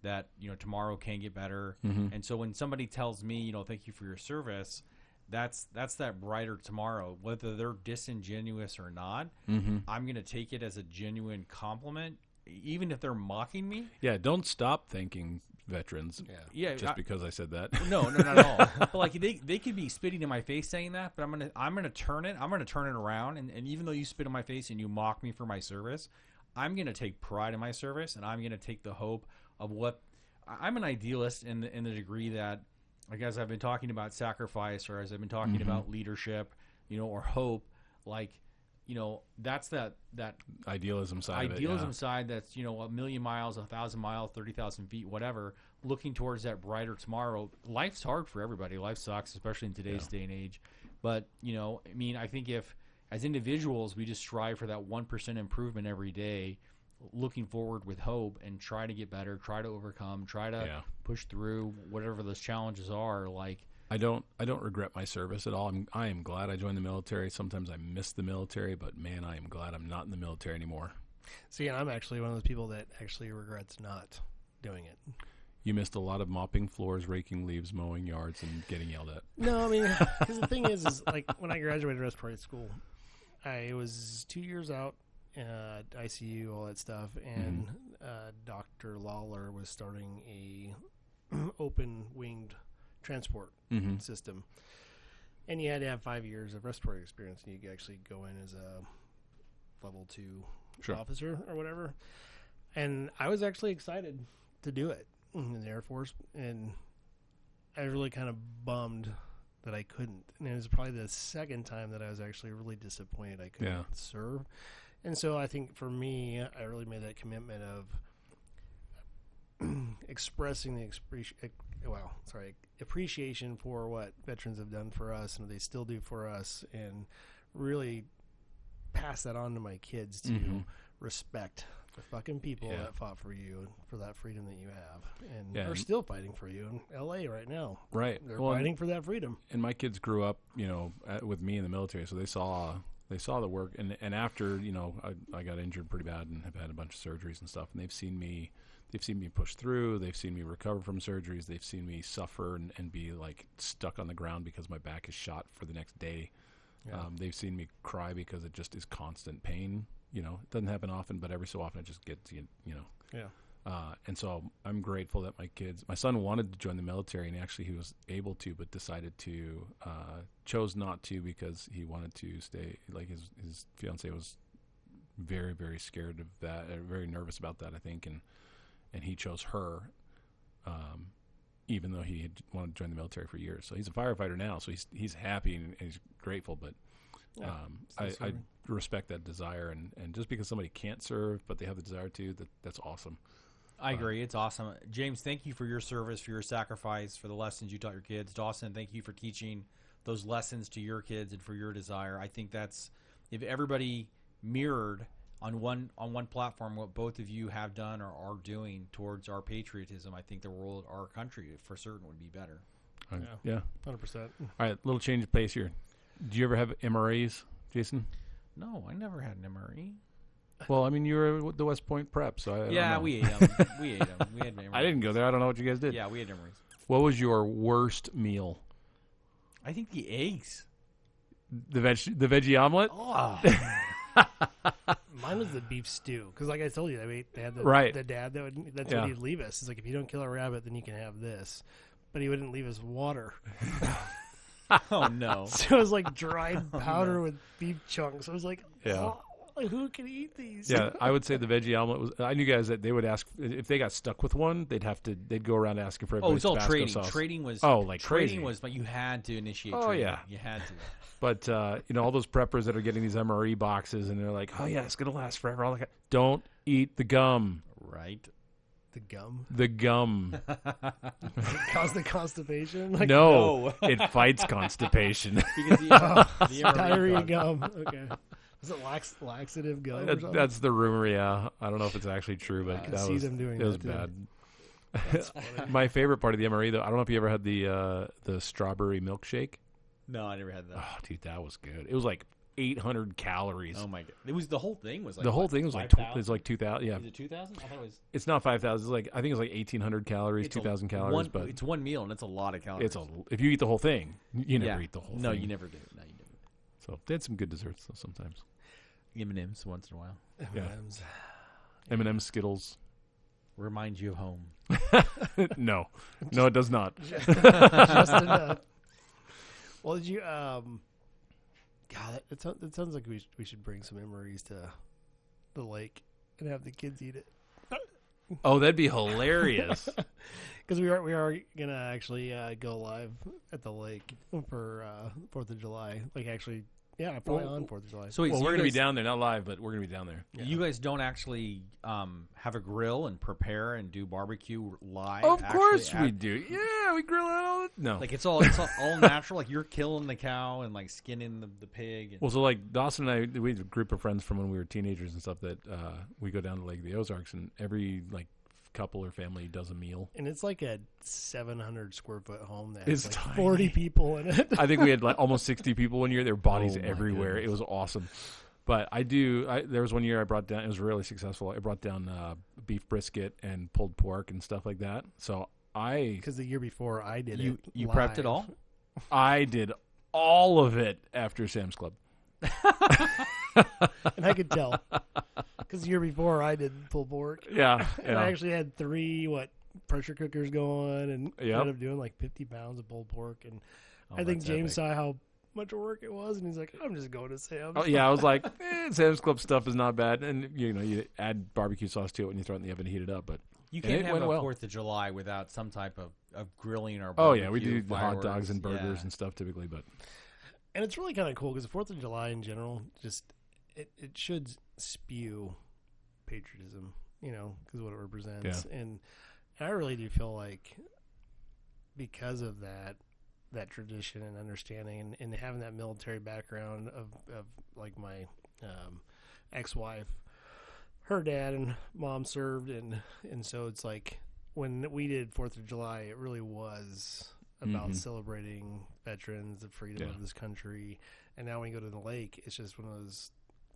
that, tomorrow can get better. And so when somebody tells me, thank you for your service, that's that brighter tomorrow, whether they're disingenuous or not. I'm going to take it as a genuine compliment, even if they're mocking me. Yeah. Don't stop thanking veterans. Yeah. Just because I said that. No, not at all. But like they could be spitting in my face saying that, but I'm gonna turn it around, and even though you spit in my face and you mock me for my service, I'm gonna take pride in my service, and I'm gonna take the hope of what I'm an idealist in the degree that, like, as I've been talking about sacrifice, or as I've been talking about leadership, or hope, like, that's that idealism side. Side that's, a million miles, 1,000 miles, 30,000 feet, whatever, looking towards that brighter tomorrow. Life's hard for everybody. Life sucks, especially in today's day and age. But, I think if as individuals we just strive for that 1% improvement every day, looking forward with hope and try to get better, try to overcome, try to push through whatever those challenges are, like, I don't regret my service at all. I am glad I joined the military. Sometimes I miss the military, but man, I am glad I'm not in the military anymore. See, and I'm actually one of those people that actually regrets not doing it. You missed a lot of mopping floors, raking leaves, mowing yards, and getting yelled at. No, I mean, because the thing is like when I graduated respiratory school, I was 2 years out, ICU, all that stuff, and Dr. Lawler was starting a open-winged transport system, and you had to have 5 years of respiratory experience, and you could actually go in as a level 2 officer or whatever. And I was actually excited to do it in the Air Force, and I was really kind of bummed that I couldn't. And it was probably the second time that I was actually really disappointed I couldn't serve. And so I think for me, I really made that commitment of expressing the appreciation for what veterans have done for us and what they still do for us, and really pass that on to my kids to respect the fucking people that fought for you and for that freedom that you have, and are still fighting for you in LA right now. Right. They're fighting for that freedom. And my kids grew up, with me in the military, so they saw the work. And after, I got injured pretty bad and have had a bunch of surgeries and stuff, and they've seen me push through. They've seen me recover from surgeries. They've seen me suffer and be like stuck on the ground because my back is shot for the next day. Yeah. They've seen me cry because it just is constant pain. It doesn't happen often, but every so often it just gets, Yeah. And so I'm grateful that my son wanted to join the military, and actually he was able to, but decided to, chose not to because he wanted to stay. Like his fiance was very, very scared of that, very nervous about that, I think. And he chose her, even though he had wanted to join the military for years. So he's a firefighter now, so he's happy and he's grateful, but I respect that desire, and just because somebody can't serve but they have the desire to, that's awesome. I agree. It's awesome. James, thank you for your service, for your sacrifice, for the lessons you taught your kids. Dawson, thank you for teaching those lessons to your kids and for your desire. I think that's, if everybody mirrored on one platform what both of you have done or are doing towards our patriotism, I think the world, our country, for certain would be better. Yeah. 100%. All right, little change of pace here. Do you ever have MREs, Jason? No, I never had an MRE. Well, I mean, you were at the West Point Prep, so I don't know. We ate them. We had MREs. I didn't go there. I don't know what you guys did. Yeah, we had MREs. What was your worst meal? I think the eggs. The veggie omelet? Oh. Mine was the beef stew, because like I told you, they had the dad that's what he'd leave us. It's like, if you don't kill a rabbit, then you can have this, but he wouldn't leave us water. Oh no! So it was like dried powder with beef chunks. I was like, who can eat these? Yeah, I would say the veggie omelet was. I knew guys that they would ask if they got stuck with one, they'd go around asking for everybody's Tabasco trading. Sauce. Trading was like trading crazy. was, but you had to initiate. Oh trading. yeah, you had to. But all those preppers that are getting these MRE boxes, and they're like, oh yeah, it's gonna last forever. All that. Don't eat the gum. Right. The gum? The gum. Cause the constipation? Like, no, it fights constipation. Because the diarrhea gum. Okay. Is it laxative gum? That's the rumor, yeah. I don't know if it's actually true, but it was bad. My favorite part of the MRE, though, I don't know if you ever had the strawberry milkshake. No, I never had that. Oh, dude, that was good. It was like 800 calories. Oh my god! It was the whole thing was like the whole thing was like 2,000. Yeah, is it 2,000? I thought it was. It's not 5,000. It's like, I think it's like 1,800 calories, 2,000 calories. But it's one meal and it's a lot of calories. If you eat the whole thing, you never eat the whole thing. No, you never do. No, you never. So they had some good desserts though sometimes. M&M's once in a while. M&M's. M&M's, Skittles. Reminds you of home. No, it does not. Just enough. Well, did you? God, it sounds like we should bring some MREs to the lake and have the kids eat it. Oh, that'd be hilarious. Because we are gonna actually go live at the lake for 4th of July. Like actually, probably on 4th of July. So we're gonna be down there, not live, but we're gonna be down there. Yeah. You guys don't actually have a grill and prepare and do barbecue live? Of course we do. Yeah, we grill it all. No, like it's all natural. Like you're killing the cow and like skinning the pig. And... Well, so like Dawson and I, we had a group of friends from when we were teenagers and stuff that we go down to Lake of the Ozarks, and every like couple or family does a meal. And it's like a 700 square foot home that It's has like tiny. 40 people in it. I think we had like almost 60 people one year. There were bodies Oh, my everywhere. goodness. It was awesome. But there was one year I brought down, it was really successful. I brought down beef brisket and pulled pork and stuff like that. So Because the year before I did it. You live. prepped it all? I did all of it after Sam's Club. And I could tell. Because the year before I did pulled pork. Yeah. And I actually had 3, pressure cookers going and Yep. ended up doing like 50 pounds of pulled pork. And Oh, I think that's James epic. saw how much work it was. And he's like, I'm just going to Sam's. Oh, yeah, I was like, Sam's Club stuff is not bad. And, you add barbecue sauce to it when you throw it in the oven to heat it up. But You and can't it have went a well. 4th of July without some type of grilling or Oh, barbecue, yeah, we do the hot dogs fireworks. and burgers Yeah. and stuff typically. But And it's really kind of cool because the 4th of July in general, just it should spew patriotism, because what it represents. Yeah. And I really do feel like because of that tradition and understanding and having that military background of like my ex-wife, her dad and mom served, and so it's like when we did 4th of July, it really was about celebrating veterans, the freedom of this country. And now when you go to the lake, it's just one of those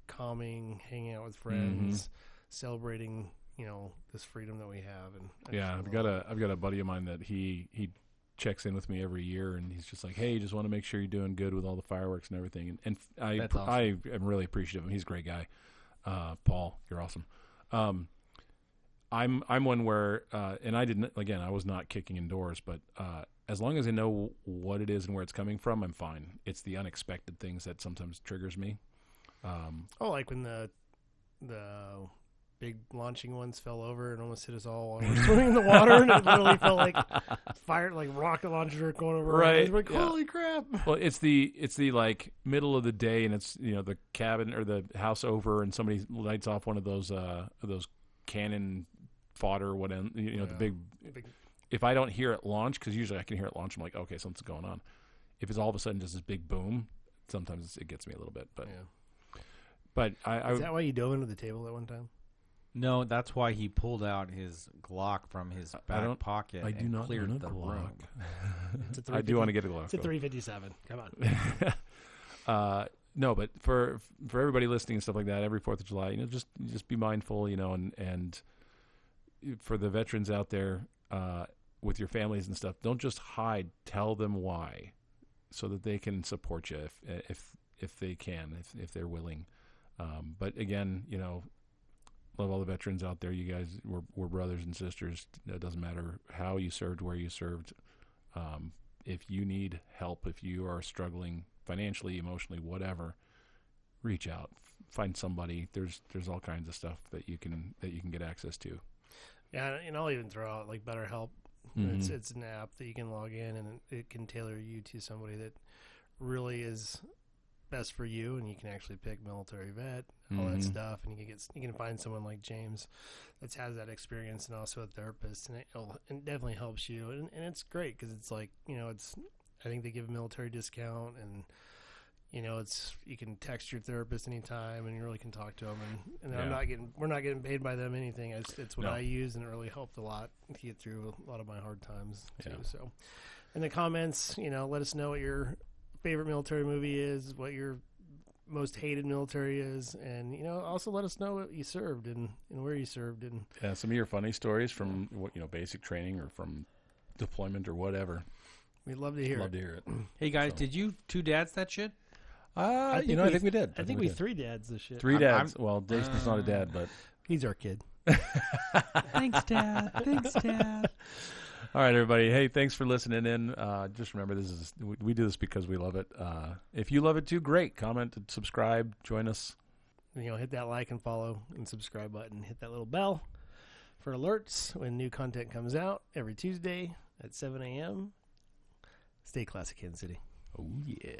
calming, hanging out with friends, celebrating, this freedom that we have. And yeah, I've got a buddy of mine that he checks in with me every year, and he's just like, hey, just want to make sure you're doing good with all the fireworks and everything. And That's awesome. I am really appreciative of him. He's a great guy. Paul, you're awesome. I'm one where, and I was not kicking indoors, but as long as I know what it is and where it's coming from, I'm fine. It's the unexpected things that sometimes triggers me. like when the big launching ones fell over and almost hit us all while we were swimming in the water, and it literally felt like fire, like rocket launchers were going over. Right, Like, yeah. holy crap! Well, it's the like middle of the day, and it's the cabin or the house over, and somebody lights off one of those cannon fodder, the big. If I don't hear it launch, because usually I can hear it launch, I'm like, okay, something's going on. If it's all of a sudden just this big boom, sometimes it gets me a little bit. But but Is that why you dove into the table at one time? No, that's why he pulled out his Glock from his back pocket I do and not cleared own a the Glock. room. It's I do want to get a Glock. It's a though. 357. Come on. No, but for everybody listening and stuff like that, every 4th of July, just be mindful, and for the veterans out there, with your families and stuff, don't just hide. Tell them why, so that they can support you if they can, if they're willing. But again, love all the veterans out there. You guys, we're brothers and sisters. It doesn't matter how you served, where you served. If you need help, if you are struggling financially, emotionally, whatever, reach out. Find somebody. There's all kinds of stuff that you can get access to. Yeah, and I'll even throw out like BetterHelp. It's an app that you can log in, and it can tailor you to somebody that really is best for you, and you can actually pick military vet, all that stuff, and you can find someone like James that has that experience and also a therapist, and it definitely helps you, and it's great because it's like I think they give a military discount, and you can text your therapist anytime, and you really can talk to them, and we're not getting paid by them anything. It's what I use, and it really helped a lot to get through a lot of my hard times too. Yeah. So, in the comments, let us know what your favorite military movie is, what your most hated military is, and also let us know what you served and where you served, and some of your funny stories from basic training or from deployment or whatever. we'd love to hear Love it. to hear it. Hey guys, did you 2 dads that shit? I think we did. I think we 3 dads this shit. 3 dads. Well, Jason's not a dad, but He's our kid. Thanks, Dad. Thanks, Dad. all right, everybody. Hey, thanks for listening in. Just remember, we do this because we love it. If you love it too, great. Comment, subscribe, join us. Hit that like and follow and subscribe button. Hit that little bell for alerts when new content comes out every Tuesday at 7 a.m. Stay classic, Kansas City. Oh yeah.